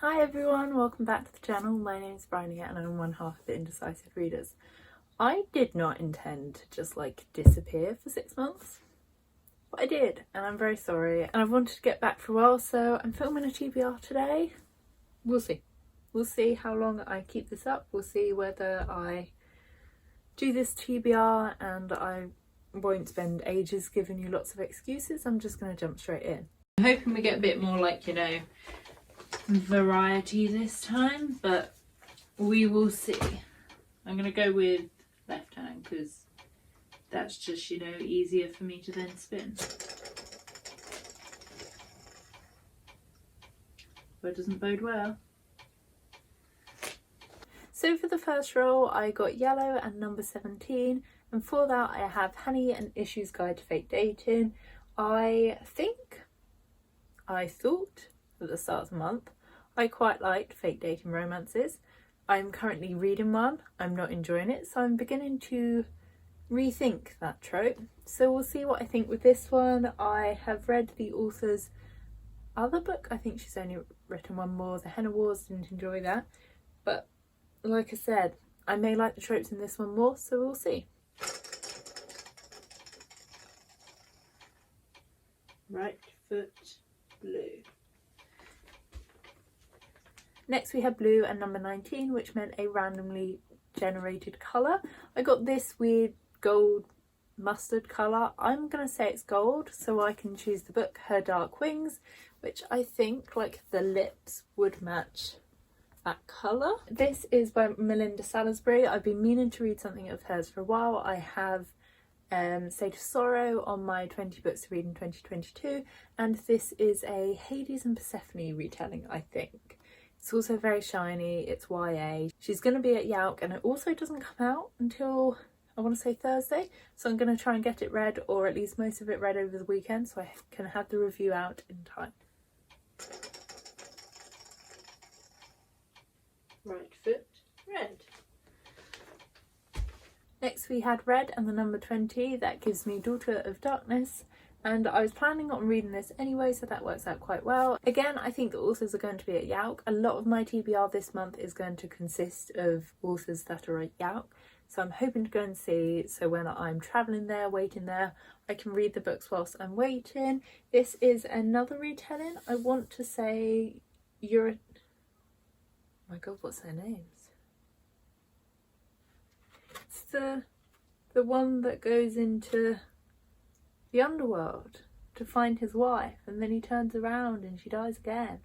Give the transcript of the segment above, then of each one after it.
Hi everyone, welcome back to the channel. My name is Bryony and I'm one half of the Indecisive Readers. I did not intend to just disappear for 6 months, but I did and I'm very sorry, and I've wanted to get back for a while, so I'm filming a TBR today. We'll see. We'll see how long I keep this up. We'll see whether I do this TBR and I won't spend ages giving you lots of excuses. I'm just going to jump straight in. I'm hoping we get a bit more variety this time, but we will see. I'm gonna go with left hand because that's just, easier for me to then spin. But it doesn't bode well. So for the first roll I got yellow and number 17, and for that I have Hani and Ishus Guide to Fake Dating. I thought at the start of the month I quite liked fake dating romances. I'm currently reading one, I'm not enjoying it, so I'm beginning to rethink that trope. So we'll see what I think with this one. I have read the author's other book. I think she's only written one more, The Henna Wars, didn't enjoy that. But like I said, I may like the tropes in this one more, so we'll see. Right foot blue. Next we have blue and number 19, which meant a randomly generated colour. I got this weird gold mustard colour. I'm going to say it's gold so I can choose the book Her Dark Wings, which I think the lips would match that colour. This is by Melinda Salisbury. I've been meaning to read something of hers for a while. I have State of Sorrow on my 20 books to read in 2022, and this is a Hades and Persephone retelling, I think. It's also very shiny, it's YA. She's going to be at YALC and it also doesn't come out until, I want to say Thursday. So I'm going to try and get it read, or at least most of it read over the weekend, so I can have the review out in time. Right foot, red. Next we had red and the number 20. That gives me Daughter of Darkness. And I was planning on reading this anyway, so that works out quite well. Again, I think the authors are going to be at YALC. A lot of my TBR this month is going to consist of authors that are at YALC. So I'm hoping to go and see, so when I'm travelling there, waiting there, I can read the books whilst I'm waiting. This is another retelling. I want to say oh my god, what's their names? It's the one that goes into the underworld to find his wife, and then he turns around and she dies again.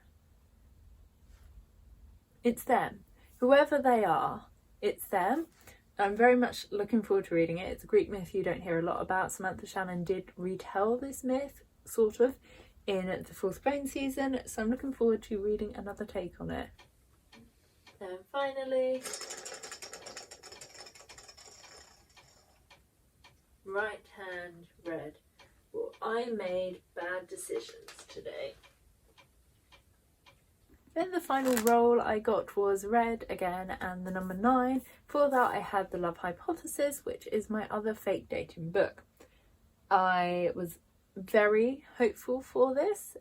It's them. Whoever they are, it's them. I'm very much looking forward to reading it. It's a Greek myth you don't hear a lot about. Samantha Shannon did retell this myth, sort of, in the Fourth Bone season, so I'm looking forward to reading another take on it. And finally, right hand red. Well, I made bad decisions today. Then the final roll I got was red again and the number 9. For that I had The Love Hypothesis, which is my other fake dating book. I was very hopeful for this.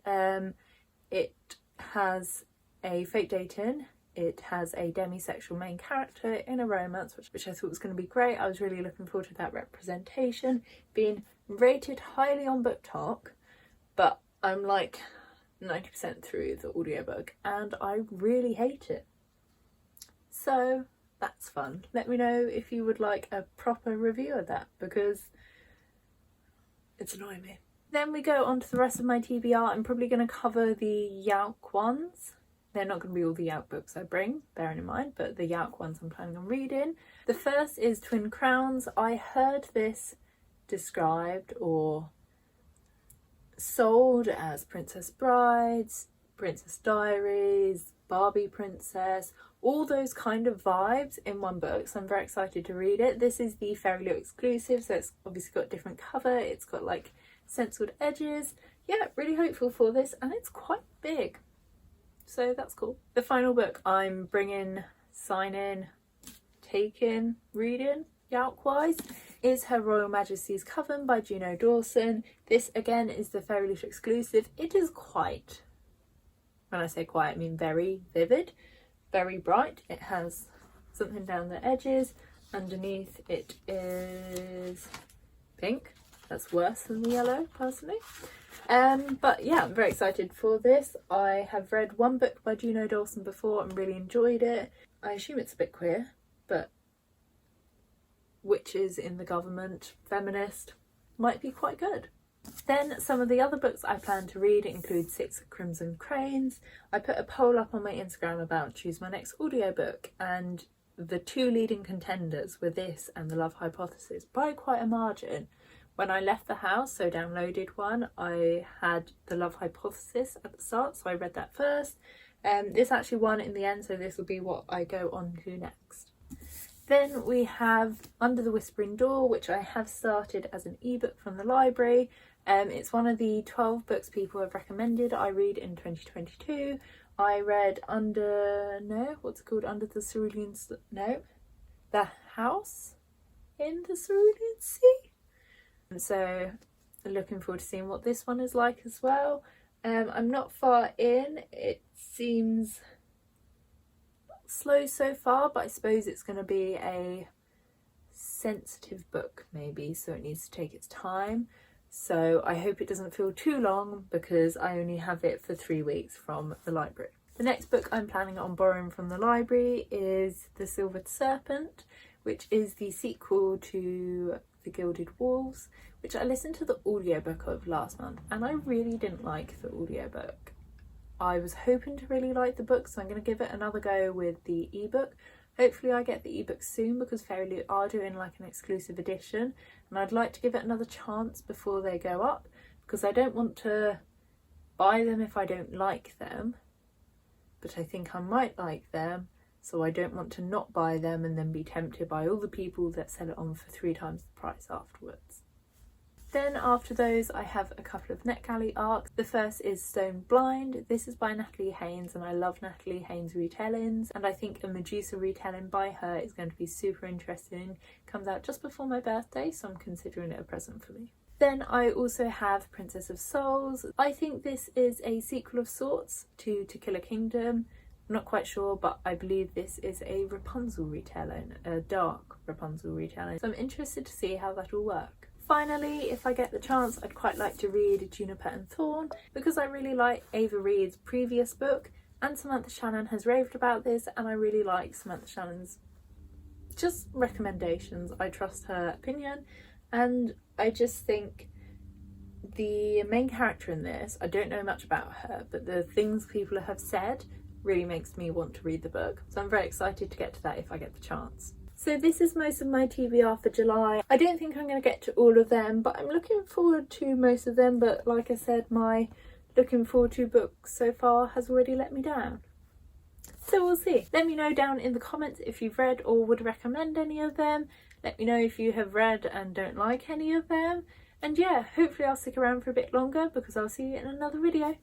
It has a fake dating. It has a demisexual main character in a romance, which I thought was going to be great. I was really looking forward to that representation being rated highly on Book Talk, but I'm 90% through the audiobook and I really hate it. So that's fun. Let me know if you would like a proper review of that, because it's annoying me. Then we go on to the rest of my TBR. I'm probably going to cover the YALC ones. They're not going to be all the YALC books I bring, bearing in mind, but the YALC ones I'm planning on reading. The first is Twin Crowns. I heard this described or sold as Princess Brides, Princess Diaries, Barbie Princess, all those kind of vibes in one book, so I'm very excited to read it. This is the Fairyloot exclusive, so it's obviously got a different cover, it's got stenciled edges. Yeah, really hopeful for this, and it's quite big, so that's cool. The final book I'm bringing, signing, taking, reading YALC wise is Her Royal Majesty's Coven by Juno Dawson. This again is the Fairyloot exclusive. It is quite When I say quiet, I mean very vivid, very bright. It has something down the edges. Underneath it is pink. That's worse than the yellow, personally. But yeah, I'm very excited for this. I have read one book by Juno Dawson before and really enjoyed it. I assume it's a bit queer, but witches in the government, feminist, might be quite good. Then some of the other books I plan to read include 6 Crimson Cranes. I put a poll up on my Instagram about choose my next audiobook, and the 2 leading contenders were this and The Love Hypothesis by quite a margin. When I left the house, so downloaded one, I had The Love Hypothesis at the start, so I read that first. This actually won in the end, so this will be what I go on to next. Then we have Under the Whispering Door, which I have started as an ebook from the library. It's one of the 12 books people have recommended I read in 2022. I read Under the Cerulean The House in the Cerulean Sea. And so looking forward to seeing what this one is like as well. I'm not far in. It seems slow so far, but I suppose it's going to be a sensitive book maybe, so it needs to take its time. So I hope it doesn't feel too long because I only have it for 3 weeks from the library. The next book I'm planning on borrowing from the library is The Silvered Serpent, which is the sequel to The Gilded Walls, which I listened to the audiobook of last month, and I really didn't like the audiobook. I was hoping to really like the book, so I'm going to give it another go with the ebook. Hopefully I get the ebook soon because Fairy Loot are doing like an exclusive edition, and I'd like to give it another chance before they go up, because I don't want to buy them if I don't like them, but I think I might like them, so I don't want to not buy them and then be tempted by all the people that sell it on for 3 times the price afterwards. Then after those I have a couple of NetGalley arcs. The first is Stone Blind. This is by Natalie Haynes, and I love Natalie Haynes retellings, and I think a Medusa retelling by her is going to be super interesting. It comes out just before my birthday, so I'm considering it a present for me. Then I also have Princess of Souls. I think this is a sequel of sorts to Kill a Kingdom. I'm not quite sure, but I believe this is a Rapunzel retelling, a dark Rapunzel retelling. So I'm interested to see how that will work. Finally, if I get the chance, I'd quite like to read Juniper and Thorn because I really like Ava Reed's previous book, and Samantha Shannon has raved about this, and I really like Samantha Shannon's just recommendations. I trust her opinion, and I just think the main character in this, I don't know much about her, but the things people have said really makes me want to read the book. So I'm very excited to get to that if I get the chance. So this is most of my TBR for July. I don't think I'm going to get to all of them, but I'm looking forward to most of them. But like I said, my looking forward to books so far has already let me down. So we'll see. Let me know down in the comments if you've read or would recommend any of them. Let me know if you have read and don't like any of them. And yeah, hopefully I'll stick around for a bit longer because I'll see you in another video.